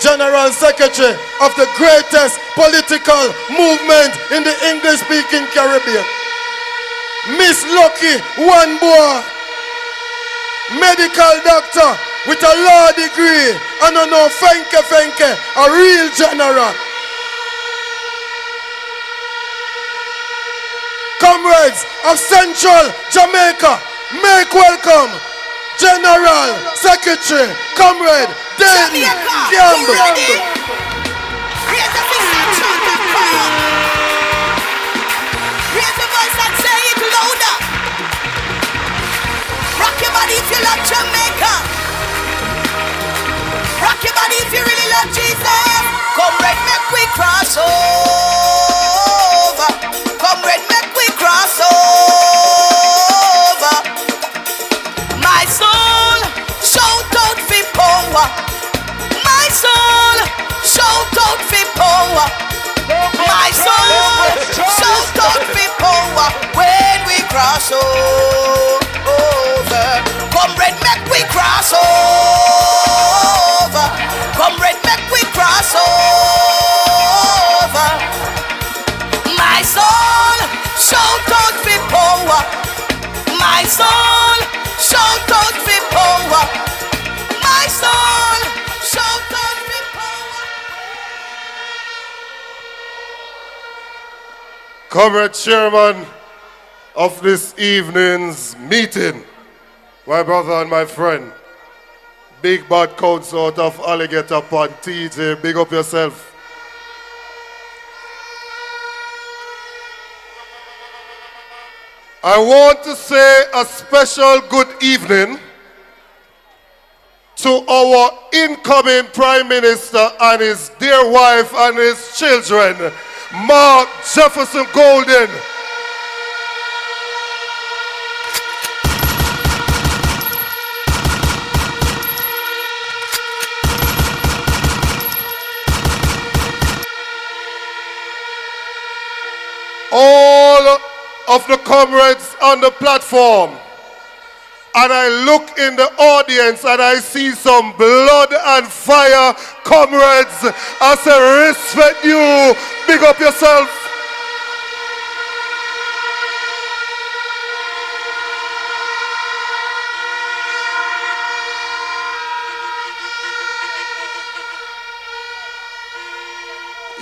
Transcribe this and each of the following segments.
General Secretary of the greatest political movement in the English-speaking Caribbean. Miss Lucky, one boy, medical doctor with a law degree, and I know Fenke, a real general. Comrades of Central Jamaica, make welcome General Secretary, Comrade Dayton Campbell. Raise the voice and say it louder. Rock your body if you love Jamaica. Rock your body if you really love Jesus. Come red, make we cross over. Come red, make we cross over. My soul, shout out for power. My soul, shout out for power. My soul, shout out for power when we cross over. Come red, make we cross over. Come red, make we cross over. My soul, shout out for power. My soul, shout out for power. My soul, shout out for power. Comrade Chairman of this evening's meeting, my brother and my friend, Big Bad Council out of Alligator Pond, TJ, big up yourself. I want to say a special good evening to our incoming Prime Minister and his dear wife and his children, Mark Jefferson Golden. All of the comrades on the platform, and I look in the audience and I see some blood and fire comrades. I say respect you, big up yourself.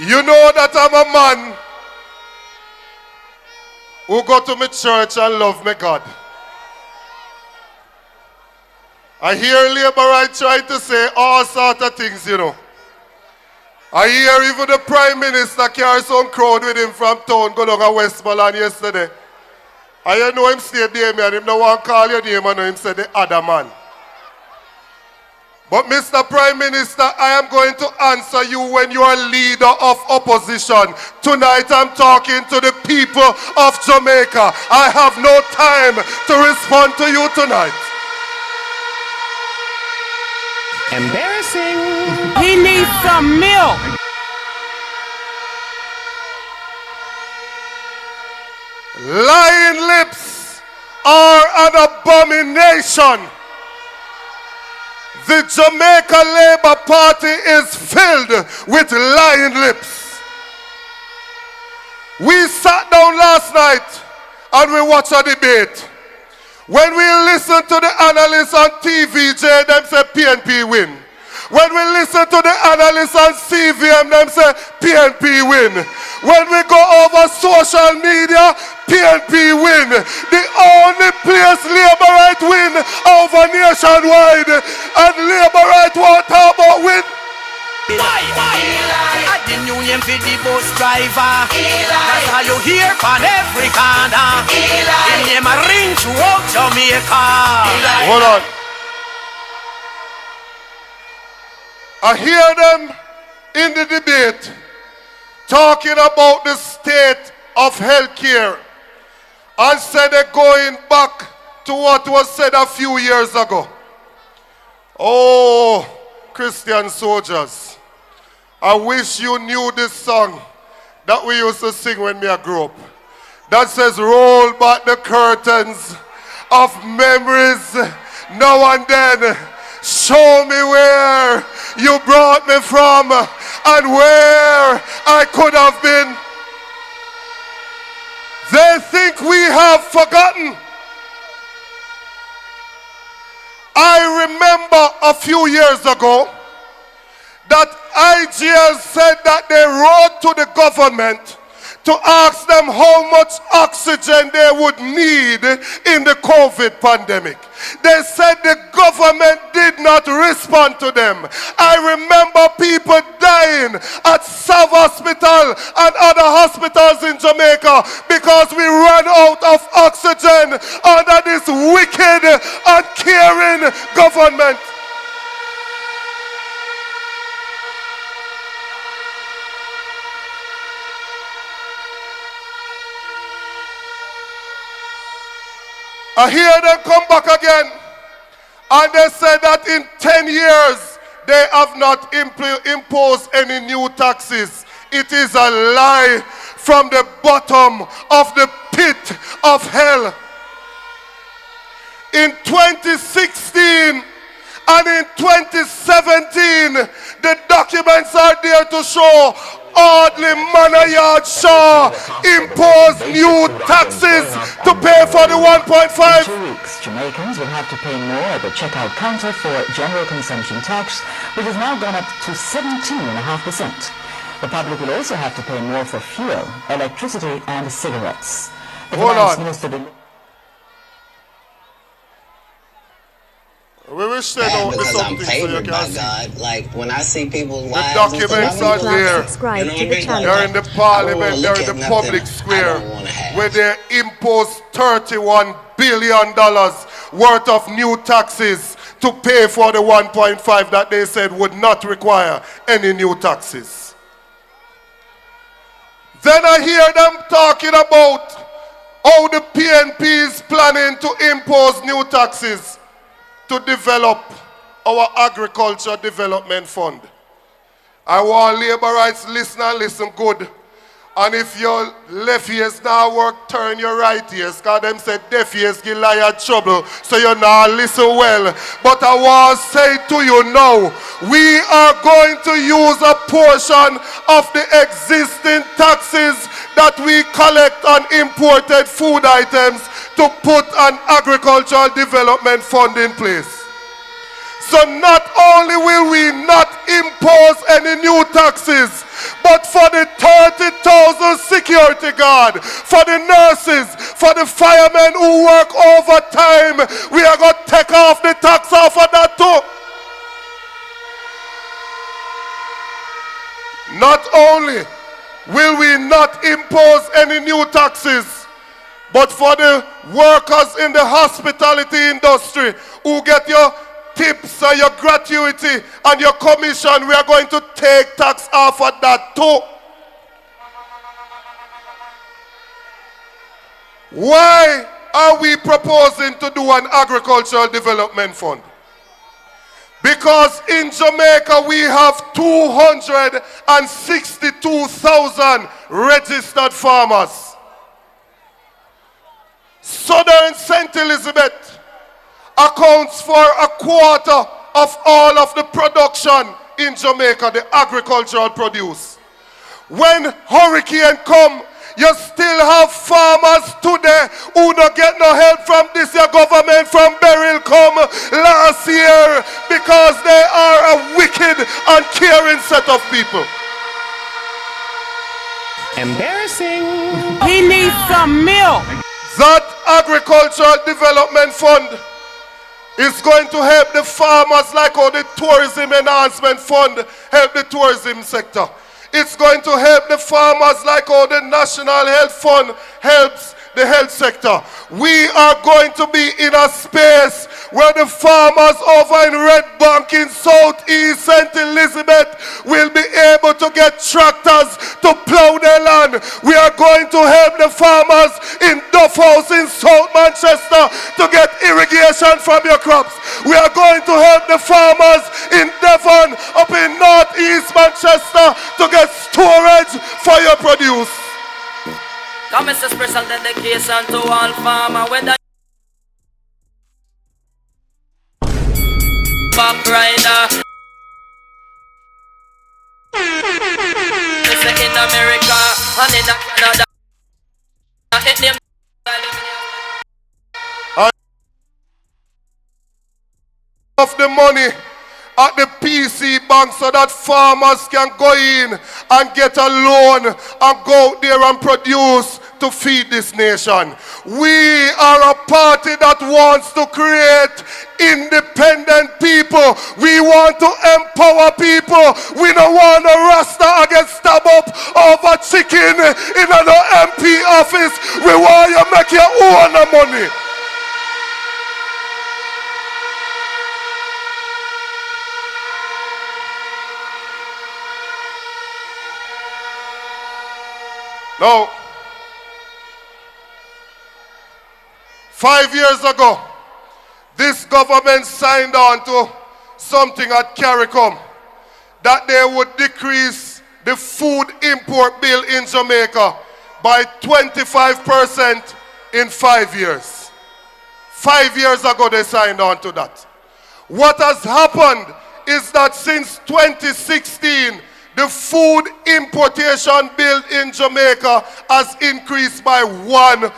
You know that I'm a man who go to my church and love my God. I hear Labourite trying to say all sorts of things, you know. I hear even the Prime Minister carry some crowd with him from town, go down to Westmoreland yesterday. I know him stay there, and him no want to call your name, and him say the other man. But Mr. Prime Minister, I am going to answer you when you are leader of opposition. Tonight I'm talking to the people of Jamaica. I have no time to respond to you tonight. Embarrassing. He needs some milk. Lying lips are an abomination. The Jamaica Labour Party is filled with lying lips. We sat down last night and we watched a debate. When we listen to the analysts on TVJ, them say PNP win. When we listen to the analysts on CVM, them say PNP win. When we go over social media, PNP win. The only place Labourite win over nationwide, and Labourite won't talk about win. Why? I the new name for the bus driver. That's how you hear from every corner. The name a ring throughout Jamaica. Hold on. I hear them in the debate talking about the state of healthcare and said they're going back to what was said a few years ago. Oh, Christian soldiers, I wish you knew this song that we used to sing when I grew up. That says, roll back the curtains of memories now and then. Show me where you brought me from and where I could have been. They think we have forgotten. I remember a few years ago that IGL said that they wrote to the government to ask them how much oxygen they would need in the COVID pandemic. They said the government did not respond to them. I remember people dying at Sav Hospital and other hospitals in Jamaica because we ran out of oxygen under this wicked, uncaring government. I hear them come back again, and they said that in 10 years they have not imposed any new taxes. It is a lie from the bottom of the pit of hell. In 2016 and in 2017, the documents are there to show Audley Manayard Shaw imposed new taxes to pay for the 1.5. 2 weeks, Jamaicans will have to pay more at the checkout counter for general consumption tax, which has now gone up to 17.5%. The public will also have to pay more for fuel, electricity, and cigarettes. The Finance Minister. We wish they don't do something so you can see. God. Like when I see people's the lives, documents are there. They're in the parliament, they're in the public square, where they impose $31 billion worth of new taxes to pay for the 1.5 that they said would not require any new taxes. Then I hear them talking about how the PNP is planning to impose new taxes to develop our agriculture development fund. I want labor rights listener, listen good. And if your left ears now work, turn your right ears. Because them say deaf ears give liar trouble, so you now listen well. But I want to say to you now, we are going to use a portion of the existing taxes that we collect on imported food items to put an agricultural development fund in place. So not only will we not impose any new taxes, but for the 30,000 security guard, for the nurses, for the firemen who work overtime, we are going to take off the tax off of that too. Not only will we not impose any new taxes, but for the workers in the hospitality industry who get your tips and your gratuity and your commission, we are going to take tax off of that too. Why are we proposing to do an agricultural development fund? Because in Jamaica we have 262,000 registered farmers. Southern St. Elizabeth accounts for a quarter of all of the production in Jamaica, the agricultural produce. When hurricane come, you still have farmers today who don't get no help from this year government from Beryl come last year because they are a wicked and caring set of people. Embarrassing. He needs some milk. That agricultural development fund is going to help the farmers like how the tourism enhancement fund help the tourism sector. It's going to help the farmers like how the National Health Fund helps the health sector. We are going to be in a space where the farmers over in Red Bank in Southeast St. Elizabeth will be able to get tractors to plow their land. We are going to help the farmers in Duff House in South Manchester to get irrigation from your crops. We are going to help the farmers in Devon up in Northeast Manchester to get storage for your produce. Come is a special dedication to all farmer whether back rider. America and in Canada. Of the money at the PC bank so that farmers can go in and get a loan and go out there and produce to feed this nation. We are a party that wants to create independent people. We want to empower people. We don't want a rasta get stabbed up over chicken in an MP office. We want you make your own money. Now, 5 years ago, this government signed on to something at CARICOM that they would decrease the food import bill in Jamaica by 25% in 5 years. 5 years ago, they signed on to that. What has happened is that since 2016, the food importation bill in Jamaica has increased by 100%.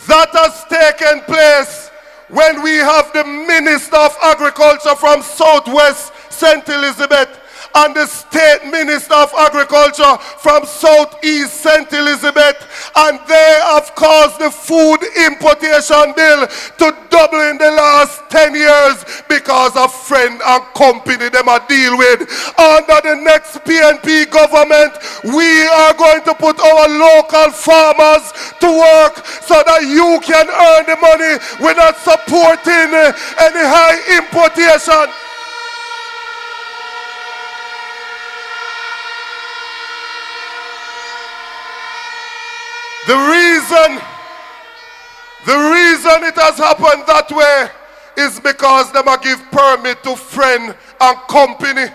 That has taken place when we have the Minister of Agriculture from Southwest St. Elizabeth and the State Minister of Agriculture from Southeast St. Elizabeth, and they have caused the food importation bill to double in the last 10 years because of friend and company them are deal with. Under the next PNP government, we are going to put our local farmers to work so that you can earn the money without supporting any high importation. The reason it has happened that way is because they might give permit to friend and company.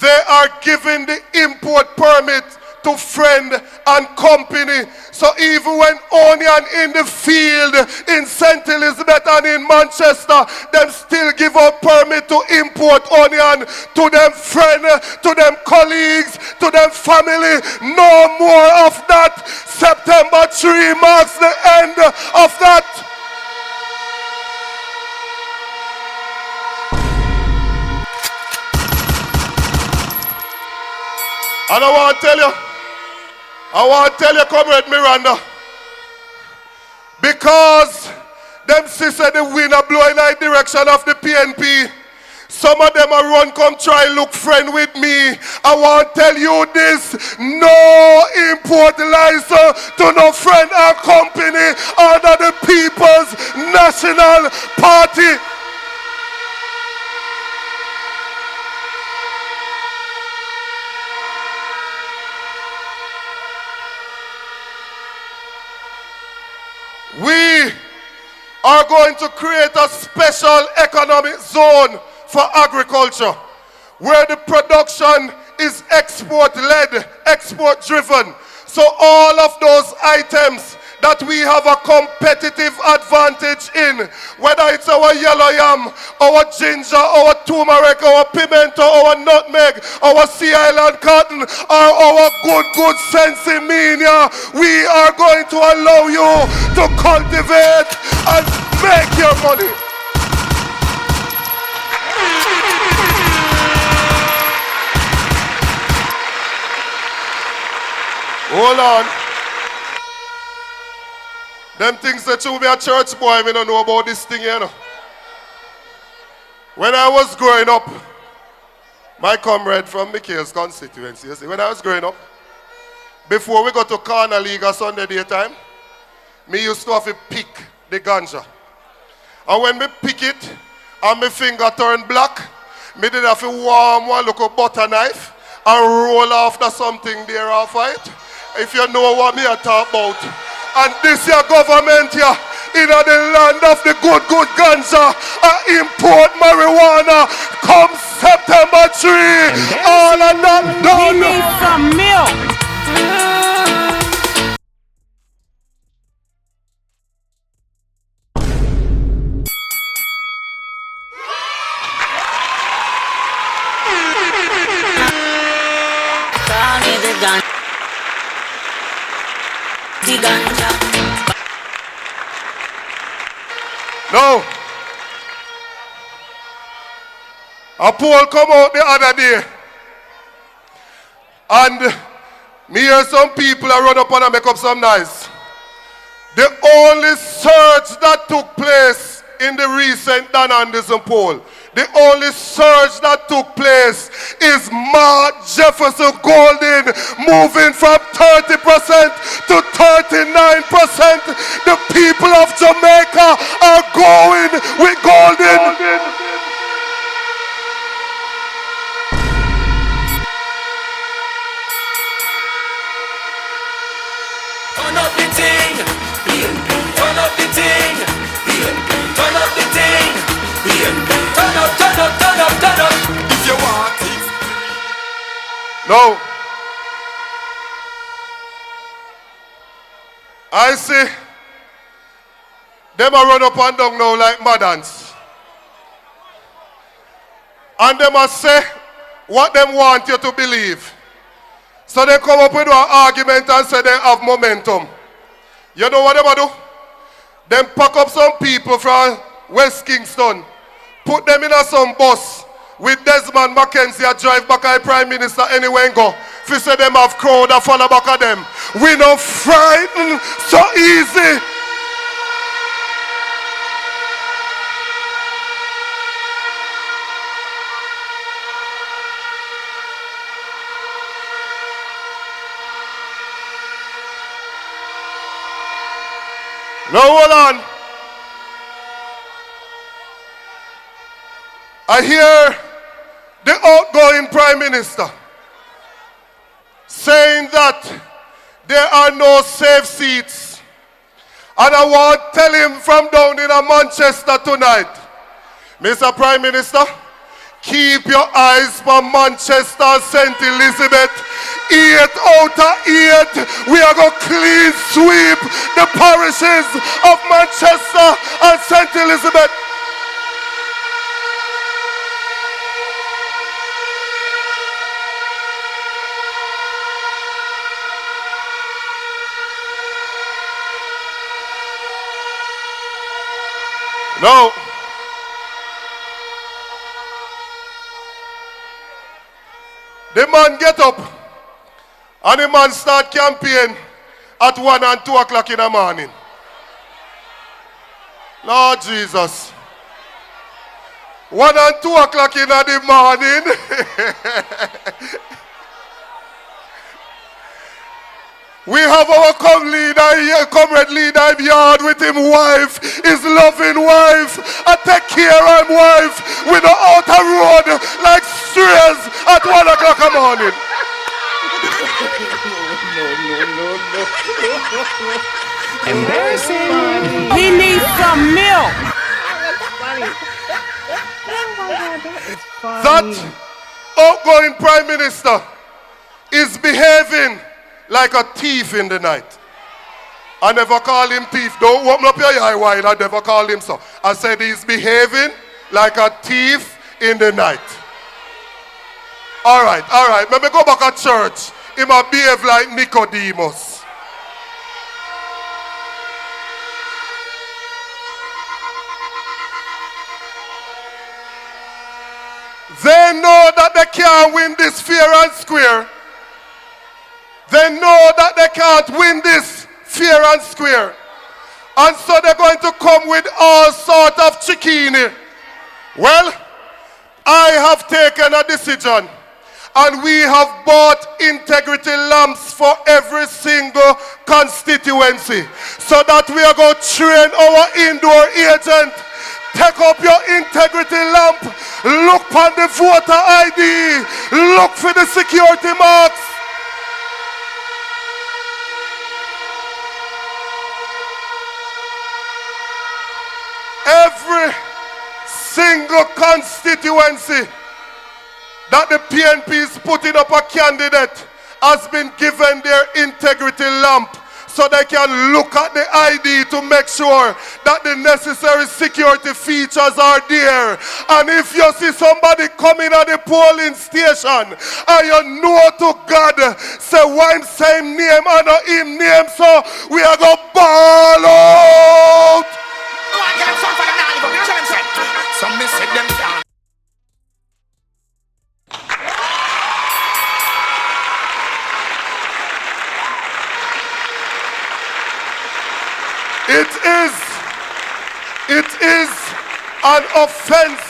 They are giving the import permit to friend and company. So even when onion in the field in St. Elizabeth and in Manchester, them still give out permit to import onion to them friend, to them colleagues, to them family. No more of that. September 3 marks the end of that. And I want to tell you, Comrade Miranda, because them sister the wind are blowing in the direction of the PNP, some of them are run come try look friend with me. I want to tell you this, no import license to no friend or company under the People's National Party. We are going to create a special economic zone for agriculture where the production is export-led, export-driven. So all of those items that we have a competitive advantage in, whether it's our yellow yam, our ginger, our turmeric, our pimento, our nutmeg, our Sea Island cotton, or our good sensimilla, we are going to allow you to cultivate and make your money. Hold on. Them things that you be a church boy, I don't know about this thing, you know. When I was growing up, my comrade from Mikhail's constituency, you see, when I was growing up, before we got to Corner League or Sunday daytime, me used to have to pick the ganja. And when me pick it, and my finger turned black, me did have to warm one look of butter knife and roll after something there off it. If you know what me I talk about. And this your government here, in the land of the good ganja, import marijuana come September 3. All of that done. We need some milk. No. A poll come out the other day. And me hear some people are run up and make up some noise. The only surge that took place in the recent Dan Anderson poll, the only surge that took place is Mark Jefferson Golden moving from 30% to 39%. The people of Jamaica are going with Golden. Turn up the thing, PNP. Turn up the thing, PNP. Turn up the thing, PNP. Turn up, turn up, turn up, turn up. If you want it. No. I see them a run up and down now like madans. And them a say what them want you to believe. So they come up with an argument and say they have momentum. You know what they do? Them pack up some people from West Kingston, put them in some bus with Desmond Mackenzie and drive back at Prime Minister anywhere and go. If you say them have crowd that follow back at them. We not frightened so easy. No, hold on. I hear the outgoing Prime Minister saying that there are no safe seats. And I want to tell him from down in Manchester tonight, Mr. Prime Minister, keep your eyes on Manchester and St. Elizabeth. 8 out of 8. We are going to clean sweep the parishes of Manchester and St. Elizabeth. No. The man get up and the man start campaign at 1 and 2 o'clock in the morning. Lord Jesus. 1 and 2 o'clock in the morning. We have our comrade leader yard with him wife, his loving wife. I take care of him wife with the outer road like strays at 1 o'clock in the morning. Embarrassing. He needs some milk. That outgoing Prime Minister is behaving like a thief in the night. I never call him thief. Don't open up your eye wide. I never call him so. I said he's behaving like a thief in the night. All right. Let me go back at church. He might behave like Nicodemus. They know that they can't win this fair and square. They know that they can't win this fair and square. And so they're going to come with all sort of chickini. Well, I have taken a decision. And we have bought integrity lamps for every single constituency. So that we are going to train our indoor agent. Take up your integrity lamp. Look on the voter ID. Look for the security marks. Every single constituency that the PNP is putting up a candidate has been given their integrity lamp so they can look at the ID to make sure that the necessary security features are there. And if you see somebody coming at the polling station and you know to God, say why him same name and not him name, so we are going to ball out. Some miss it them down. It is an offense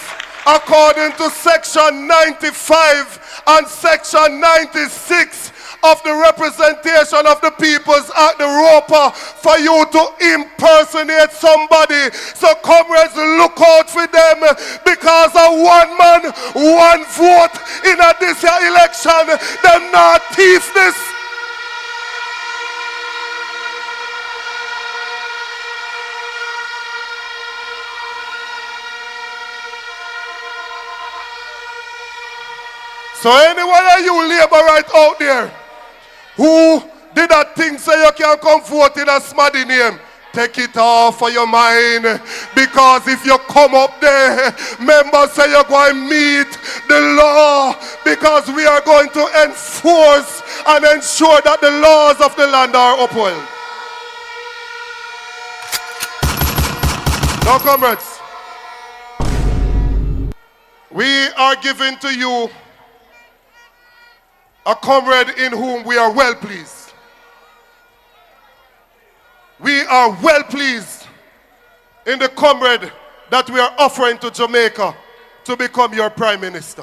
according to section 95 and section 96 of the Representation of the People's Act, the ROPA, for you to impersonate somebody. So comrades, look out for them, because a one man, one vote in a this year election, them not thief this. So anyone of you labor right out there who did that thing so you can come vote in a smaddy name, take it off for your mind, because if you come up there, members say you're going to meet the law, because we are going to enforce and ensure that the laws of the land are upheld. Now, comrades, we are giving to you a comrade in whom we are well pleased. We are well pleased in the comrade that we are offering to Jamaica to become your prime minister.